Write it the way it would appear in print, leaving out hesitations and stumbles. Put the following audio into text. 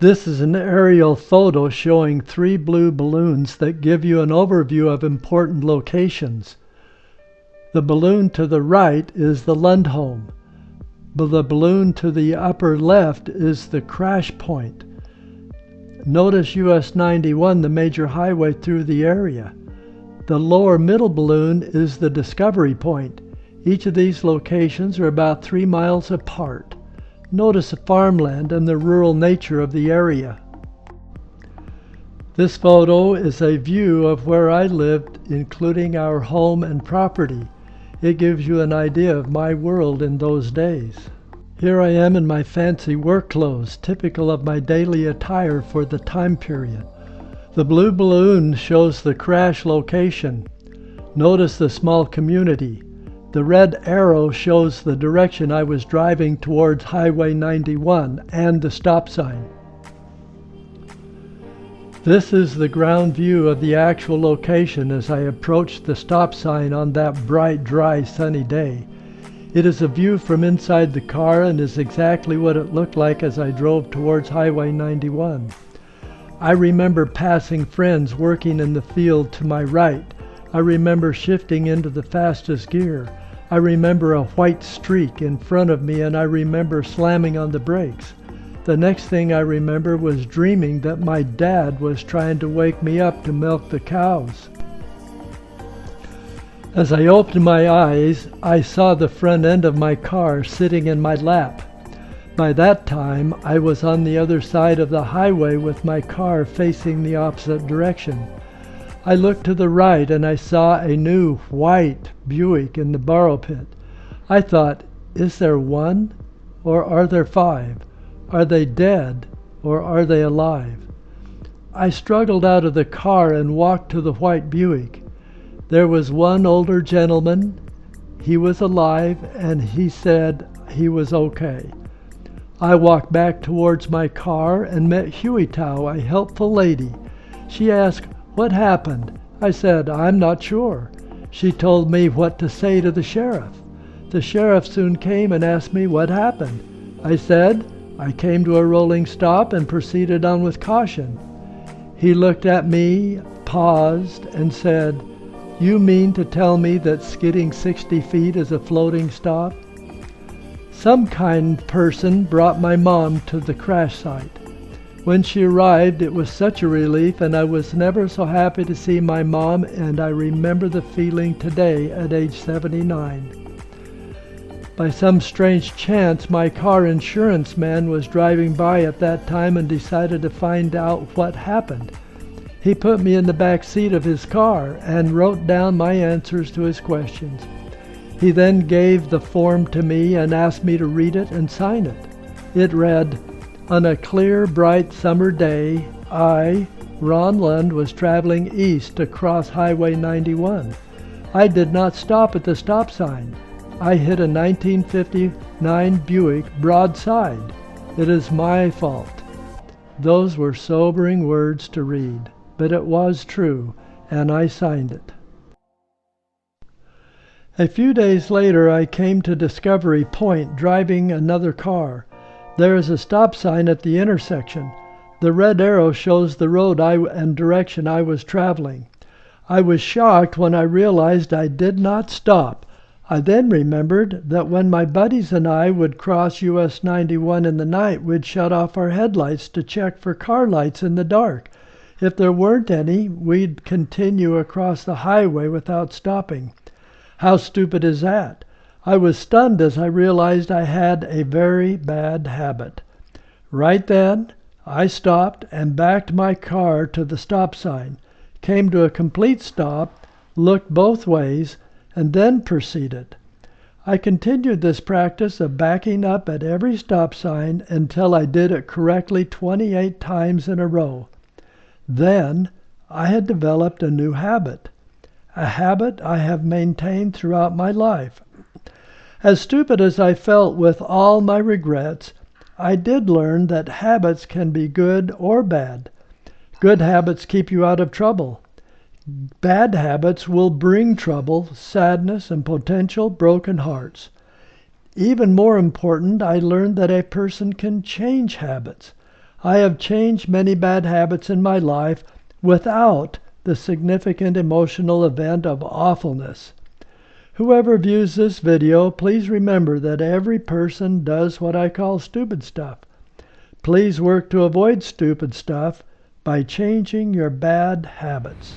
This is an aerial photo showing 3 blue balloons that give you an overview of important locations. The balloon to the right is the Lundholm. The balloon to the upper left is the crash point. Notice US 91, the major highway through the area. The lower middle balloon is the discovery point. Each of these locations are about 3 miles apart. Notice the farmland and the rural nature of the area. This photo is a view of where I lived, including our home and property. It gives you an idea of my world in those days. Here I am in my fancy work clothes, typical of my daily attire for the time period. The blue balloon shows the crash location. Notice the small community. The red arrow shows the direction I was driving towards Highway 91 and the stop sign. This is the ground view of the actual location as I approached the stop sign on that bright, dry, sunny day. It is a view from inside the car and is exactly what it looked like as I drove towards Highway 91. I remember passing friends working in the field to my right. I remember shifting into the fastest gear. I remember a white streak in front of me, and I remember slamming on the brakes. The next thing I remember was dreaming that my dad was trying to wake me up to milk the cows. As I opened my eyes, I saw the front end of my car sitting in my lap. By that time, I was on the other side of the highway with my car facing the opposite direction. I looked to the right and I saw a new white Buick in the borrow pit. I thought, is there one or are there 5? Are they dead or are they alive? I struggled out of the car and walked to the white Buick. There was one older gentleman. He was alive and he said he was okay. I walked back towards my car and met Hueytow, a helpful lady. She asked, "What happened?" I said, "I'm not sure." She told me what to say to the sheriff. The sheriff soon came and asked me what happened. I said, "I came to a rolling stop and proceeded on with caution." He looked at me, paused, and said, "You mean to tell me that skidding 60 feet is a floating stop?" Some kind person brought my mom to the crash site. When she arrived, it was such a relief, and I was never so happy to see my mom, and I remember the feeling today at age 79. By some strange chance, my car insurance man was driving by at that time and decided to find out what happened. He put me in the back seat of his car and wrote down my answers to his questions. He then gave the form to me and asked me to read it and sign it. It read, "On a clear, bright summer day, I, Ron Lund, was traveling east across Highway 91. I did not stop at the stop sign. I hit a 1959 Buick broadside. It is my fault." Those were sobering words to read, but it was true, and I signed it. A few days later, I came to Discovery Point driving another car. There is a stop sign at the intersection. The red arrow shows the road and direction I was traveling. I was shocked when I realized I did not stop. I then remembered that when my buddies and I would cross US 91 in the night, we'd shut off our headlights to check for car lights in the dark. If there weren't any, we'd continue across the highway without stopping. How stupid is that? I was stunned as I realized I had a very bad habit. Right then, I stopped and backed my car to the stop sign, came to a complete stop, looked both ways, and then proceeded. I continued this practice of backing up at every stop sign until I did it correctly 28 times in a row. Then I had developed a new habit, a habit I have maintained throughout my life. As stupid as I felt with all my regrets, I did learn that habits can be good or bad. Good habits keep you out of trouble. Bad habits will bring trouble, sadness, and potential broken hearts. Even more important, I learned that a person can change habits. I have changed many bad habits in my life without the significant emotional event of awfulness. Whoever views this video, please remember that every person does what I call stupid stuff. Please work to avoid stupid stuff by changing your bad habits.